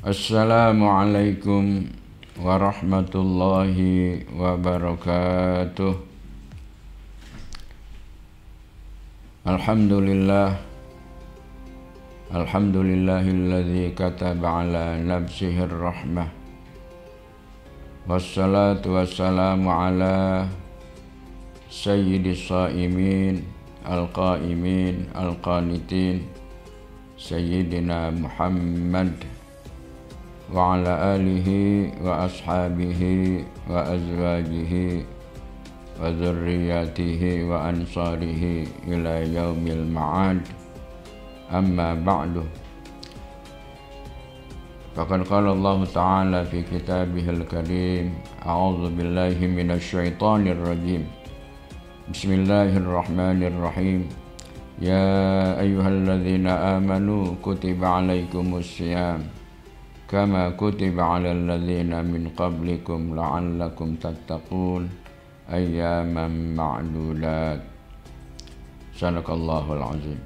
Assalamualaikum warahmatullahi wabarakatuh. Alhamdulillahilladzi kataba ala nafsihir rahmah. Wassalatu wassalamu ala sayyidis shaimin al-qaimin al-qanitin sayyidina Muhammad wa ala alihi wa ashabihi wa azwajihi wa dzurriyyatihi wa ansarihi ila yaumil ma'ad. Amma ba'du. Faqad qala Allah Ta'ala fi kitabihil karim, a'udzu billahi minasy syaithanir rajim. Bismillahirrahmanirrahim. Ya ayyuhalladzina amanu kutiba alaikumus syiyam kama kutiba alal ladzina min qablikum la'allakum tattaqun ayyaman ma'dudat. Sadaqallahul azim.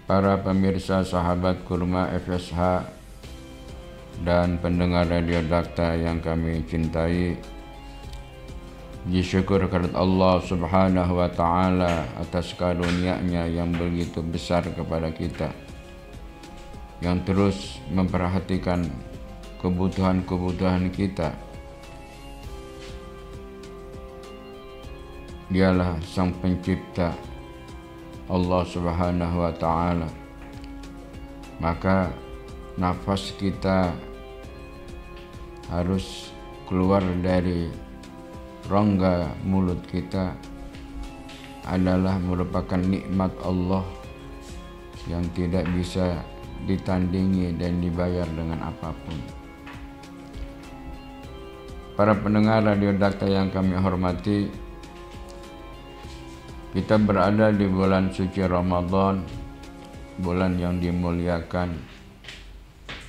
Para pemirsa sahabat Kurma FSH dan pendengar Radio Dakta yang kami cintai, disyukur kepada Allah Subhanahu wa Ta'ala atas karunia-Nya yang begitu besar kepada kita, yang terus memperhatikan kebutuhan-kebutuhan kita. Dialah Sang Pencipta, Allah Subhanahu wa Ta'ala. Maka nafas kita harus keluar dari rongga mulut kita adalah merupakan nikmat Allah yang tidak bisa ditandingi dan dibayar dengan apapun. Para pendengar Radio Dakta yang kami hormati, kita berada di bulan suci Ramadan, bulan yang dimuliakan,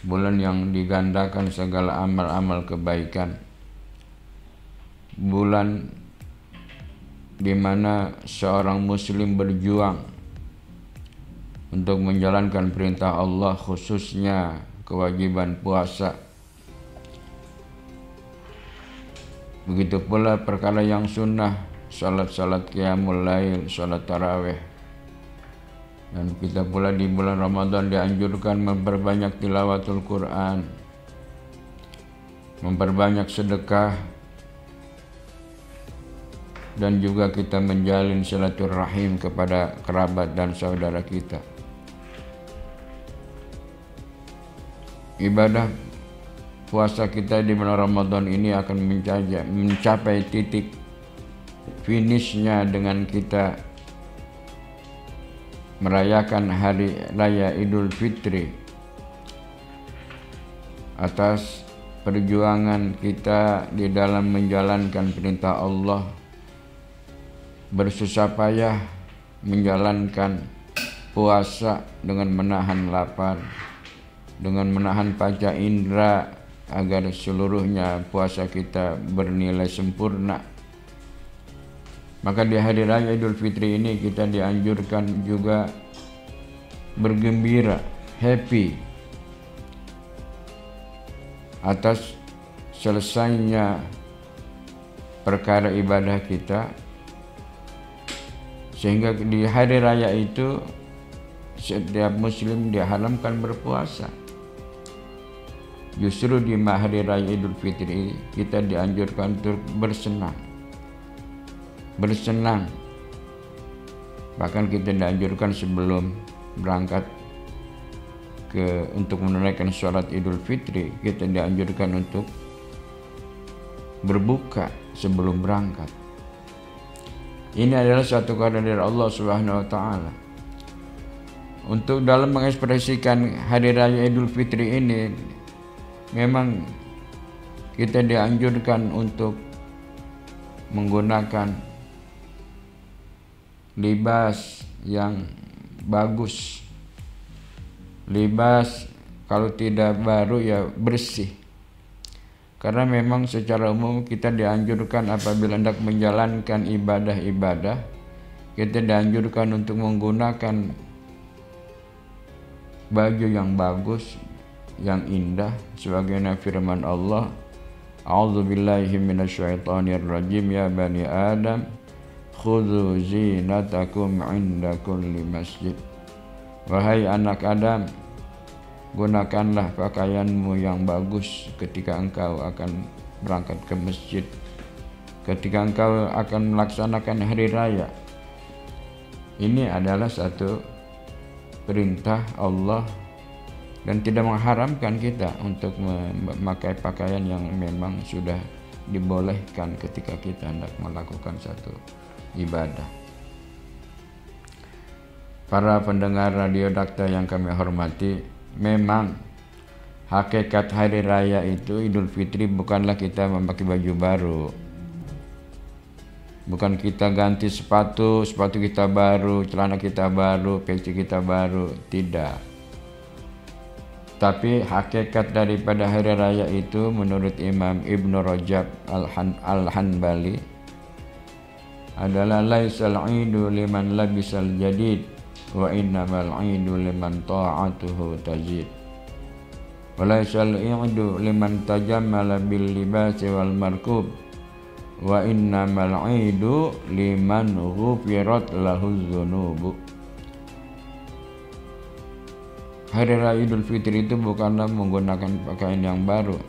bulan yang digandakan segala amal-amal kebaikan, bulan di mana seorang muslim berjuang untuk menjalankan perintah Allah, khususnya kewajiban puasa. Begitu pula perkara yang sunnah, salat qiyamul lail, salat tarawih. Dan kita pula di bulan Ramadan dianjurkan memperbanyak tilawatul Quran, memperbanyak sedekah, dan juga kita menjalin silaturahim kepada kerabat dan saudara kita. Ibadah puasa kita di bulan Ramadan ini akan mencapai titik finishnya dengan kita merayakan hari raya Idul Fitri atas perjuangan kita di dalam menjalankan perintah Allah, bersusah payah menjalankan puasa dengan menahan lapar, dengan menahan panca indera agar seluruhnya puasa kita bernilai sempurna. Maka di hari raya Idul Fitri ini kita dianjurkan juga bergembira, happy atas selesainya perkara ibadah kita, sehingga di hari raya itu setiap muslim diharamkan berpuasa. Justru di hari raya Idul Fitri kita dianjurkan untuk bersenang. Bahkan kita dianjurkan sebelum berangkat untuk menunaikan sholat Idul Fitri, kita dianjurkan untuk berbuka sebelum berangkat. Ini adalah satu karunia dari Allah Subhanahu wa Ta'ala. Untuk dalam mengekspresikan hari raya Idul Fitri ini, memang kita dianjurkan untuk menggunakan libas yang bagus, libas kalau tidak baru ya bersih. Karena memang secara umum kita dianjurkan apabila hendak menjalankan ibadah-ibadah, kita dianjurkan untuk menggunakan baju yang bagus, yang indah, sebagaimana firman Allah, A'udzubillahi minasyaitonir rajim, ya bani Adam khudzu zinatakum 'inda kulli masjid. Wahai anak Adam, gunakanlah pakaianmu yang bagus ketika engkau akan berangkat ke masjid, ketika engkau akan melaksanakan hari raya. Ini adalah satu perintah Allah dan tidak mengharamkan kita untuk memakai pakaian yang memang sudah dibolehkan ketika kita hendak melakukan satu ibadah. Para pendengar Radio Dakta yang kami hormati, memang hakikat hari raya itu Idul Fitri bukanlah kita memakai baju baru, bukan kita ganti sepatu kita baru, celana kita baru, peci kita baru, tidak. Tapi hakikat daripada hari raya itu menurut Imam Ibnu Rajab Al-Hanbali adalah laisal idu liman labisal jadid wa innamal idu liman ta'atuhu tajid. Walaisal idu liman tajammala bil libasi wal markub wa innamal idu liman ghufirat lahu dzunubu. Hari Raya Idul Fitri itu bukanlah menggunakan pakaian yang baru,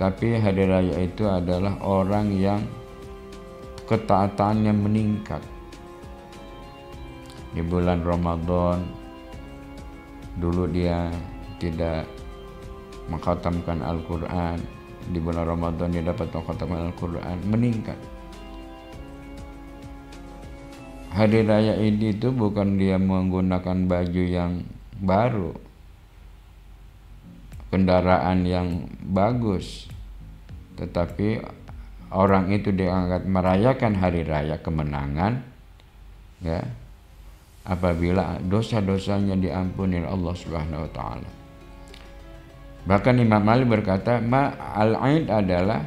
tapi hari raya itu adalah orang yang ketaatannya meningkat. Di bulan Ramadan dulu dia tidak mengkhatamkan Al-Quran, di bulan Ramadan dia dapat mengkhatamkan Al-Quran, meningkat. Hari raya ini itu bukan dia menggunakan baju yang baru, kendaraan yang bagus, tetapi orang itu diangkat merayakan hari raya kemenangan, ya, apabila dosa-dosanya diampuni Allah Subhanahu wa taala. Bahkan Imam Ali berkata, al-aid adalah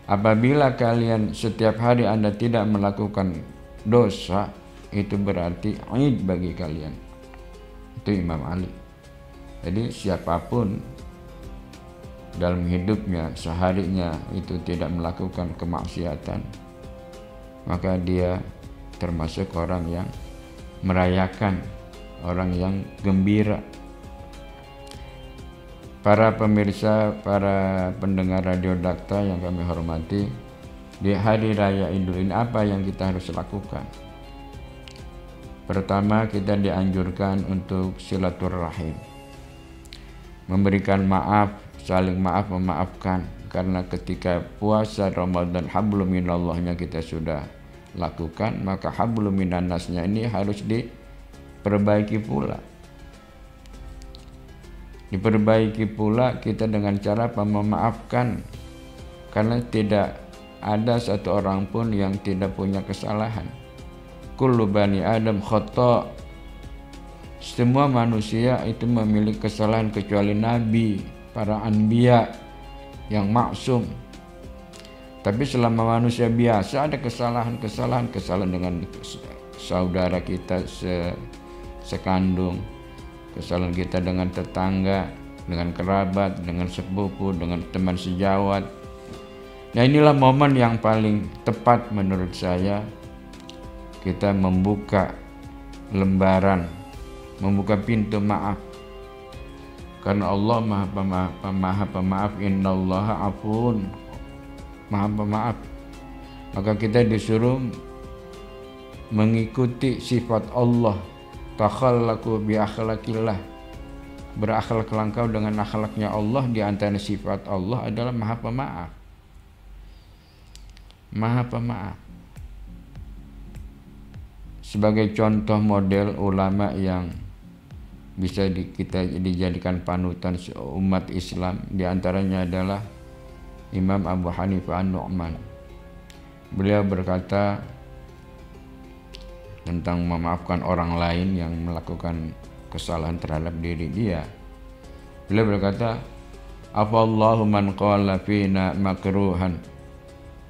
apabila kalian setiap hari Anda tidak melakukan dosa, itu berarti aid bagi kalian. Itu Imam Ali. Jadi siapapun dalam hidupnya seharinya itu tidak melakukan kemaksiatan, maka dia termasuk orang yang merayakan, orang yang gembira. Para pemirsa, para pendengar Radio Dakta yang kami hormati, di hari raya Idul ini apa yang kita harus lakukan? Pertama, kita dianjurkan untuk silaturahim, memberikan maaf, saling maaf, memaafkan. Karena ketika puasa Ramadan hablum minallahnya kita sudah lakukan, maka hablum minannasnya ini harus diperbaiki pula. Diperbaiki pula kita dengan cara memaafkan, karena tidak ada satu orang pun yang tidak punya kesalahan. Kullu bani Adam khata'. Semua manusia itu memiliki kesalahan kecuali Nabi, para anbiya yang maksum. Tapi selama manusia biasa ada kesalahan dengan saudara kita sekandung, kesalahan kita dengan tetangga, dengan kerabat, dengan sepupu, dengan teman sejawat. Nah, inilah momen yang paling tepat menurut saya kita membuka lembaran, membuka pintu maaf. Karena Allah Maha Pemaaf, innallaha afun, Maha Pemaaf. Maka kita disuruh mengikuti sifat Allah, takhallaqu bi akhlaqillah. Berakhlaklah engkau dengan akhlaknya Allah. Di antara sifat Allah adalah Maha Pemaaf. Maha Pemaaf. Sebagai contoh model ulama yang bisa kita dijadikan panutan umat Islam, diantaranya adalah Imam Abu Hanifah An-Nu'man. Beliau berkata tentang memaafkan orang lain yang melakukan kesalahan terhadap diri dia. Beliau berkata, afallahu man qala fina makruhan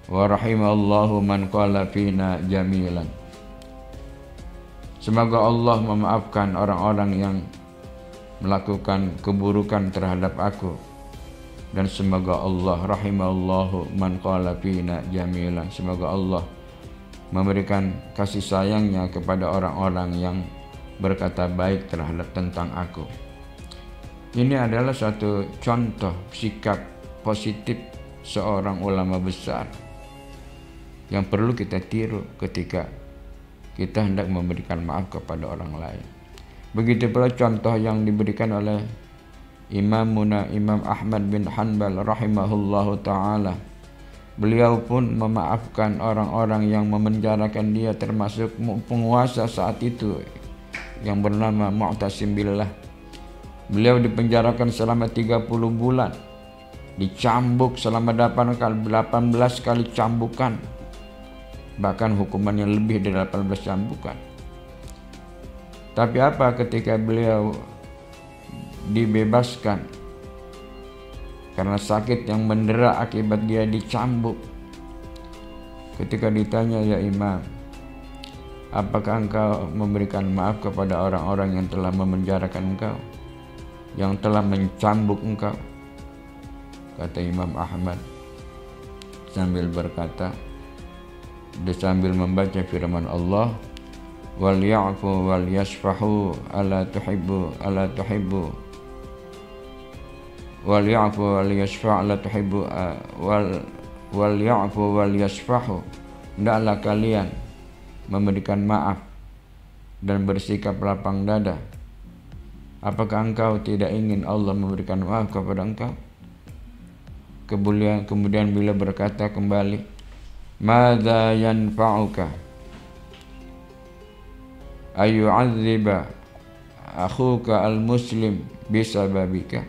wa rahimallahu man qala fina jamilan. Semoga Allah memaafkan orang-orang yang melakukan keburukan terhadap aku, dan semoga Allah rahimallahu man qala fina jamilan. Semoga Allah memberikan kasih sayangnya kepada orang-orang yang berkata baik terhadap tentang aku. Ini adalah satu contoh sikap positif seorang ulama besar yang perlu kita tiru ketika kita hendak memberikan maaf kepada orang lain. Begitu pula contoh yang diberikan oleh Imam Ahmad bin Hanbal rahimahullahu ta'ala. Beliau pun memaafkan orang-orang yang memenjarakan dia, termasuk penguasa saat itu yang bernama Mu'tasim Billah. Beliau dipenjarakan selama 30 bulan, dicambuk selama 18 kali cambukan, bahkan hukumannya lebih dari 18 cambukan. Tapi apa ketika beliau dibebaskan karena sakit yang mendera akibat dia dicambuk? Ketika ditanya, ya Imam, apakah engkau memberikan maaf kepada orang-orang yang telah memenjarakan engkau, yang telah mencambuk engkau? Kata Imam Ahmad sambil berkata, sambil membaca firman Allah, wal ya'fu wal yasfahu ala tuhibbu wal ya'fu wal yasfa' ala tuhibbu wal ya'fu wal yasfahu. Hendaklah kalian memberikan maaf dan bersikap lapang dada. Apakah engkau tidak ingin Allah memberikan maaf kepada engkau? Kemudian bila berkata kembali, madza yanfa'uka ayyu'adziba akhuka al-muslim bisababika?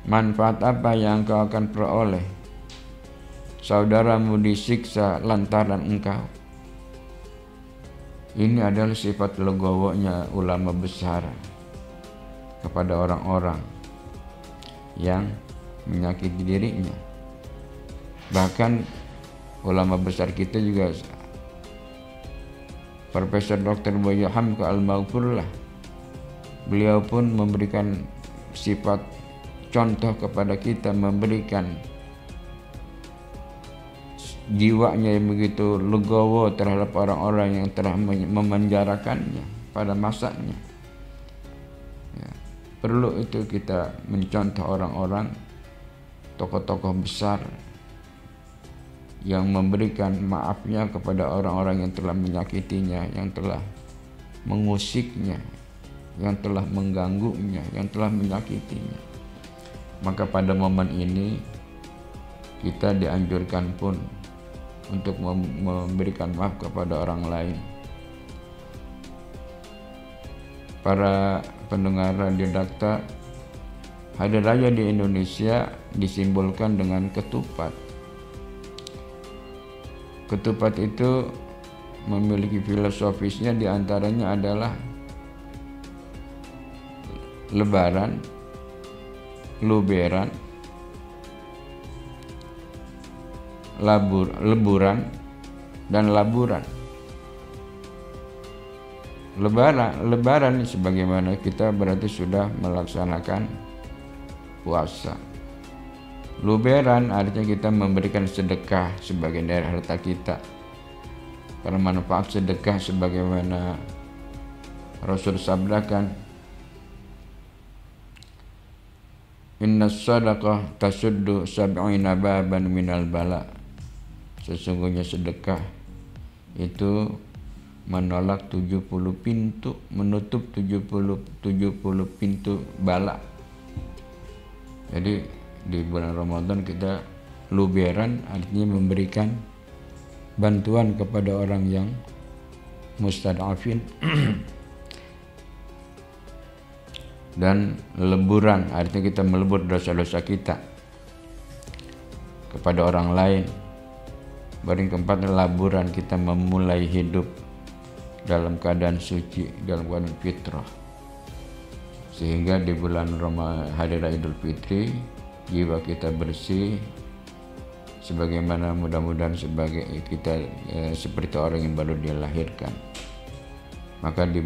Manfaat apa yang engkau akan peroleh saudaramu disiksa lantaran engkau? Ini adalah sifat legowonya ulama besar kepada orang-orang yang menyakiti dirinya. Bahkan ulama besar kita juga, Profesor Dr. Buya Hamka Al-Maghfurlah, beliau pun memberikan sifat contoh kepada kita, memberikan jiwanya yang begitu legowo terhadap orang-orang yang telah memenjarakannya pada masanya. Ya, perlu itu kita mencontoh orang-orang, tokoh-tokoh besar yang memberikan maafnya kepada orang-orang yang telah menyakitinya, yang telah mengusiknya, yang telah mengganggunya, yang telah menyakitinya. Maka pada momen ini kita dianjurkan pun untuk memberikan maaf kepada orang lain. Para pendengar Radio Dakta, hari raya di Indonesia disimbolkan dengan ketupat. Ketupat itu memiliki filosofisnya, diantaranya adalah lebaran, luberan, leburan, dan laburan. Lebaran sebagaimana kita berarti sudah melaksanakan puasa. Luberan artinya kita memberikan sedekah sebagian dari harta kita, karena manfaat sedekah sebagaimana Rasul sabdakan, inna sadaqah tasuddu sab'ina baban minal bala. Sesungguhnya sedekah itu menolak 70 pintu, menutup 70 pintu bala. Jadi di bulan Ramadan kita luberan, artinya memberikan bantuan kepada orang yang mustad'afin. Dan leburan artinya kita melebur dosa-dosa kita kepada orang lain. Baru yang keempat, laburan, kita memulai hidup dalam keadaan suci, dalam keadaan fitrah, sehingga di bulan Hari Raya Idul Fitri jiwa kita bersih, sebagaimana mudah-mudahan sebagai kita seperti orang yang baru dilahirkan. Maka di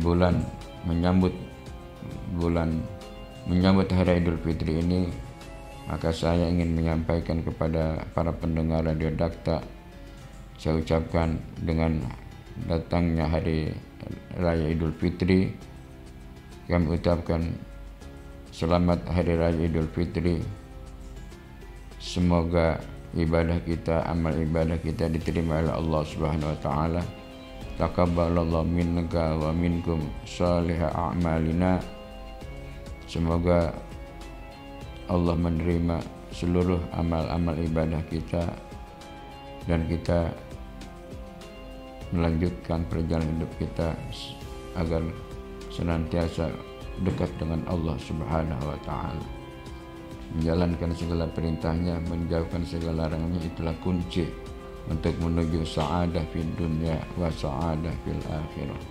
menyambut hari Idul Fitri ini, maka saya ingin menyampaikan kepada para pendengar Radio Dakta, saya ucapkan dengan datangnya hari Raya Idul Fitri, kami ucapkan selamat Hari Raya Idul Fitri. Semoga ibadah kita, amal ibadah kita diterima oleh Allah Subhanahu wa taala. Taqabbalallahu minka wa minkum shalihah a'malina. Semoga Allah menerima seluruh amal-amal ibadah kita dan kita melanjutkan perjalanan hidup kita agar senantiasa dekat dengan Allah Subhanahu wa taala. Menjalankan segala perintahnya, menjauhkan segala larangannya, itulah kunci untuk menuju sa'adah fid dunya wa sa'adah fil akhirah.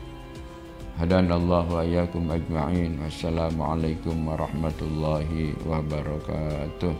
Hadanallahu wa iyyakum ajma'in. Wassalamualaikum warahmatullahi wabarakatuh.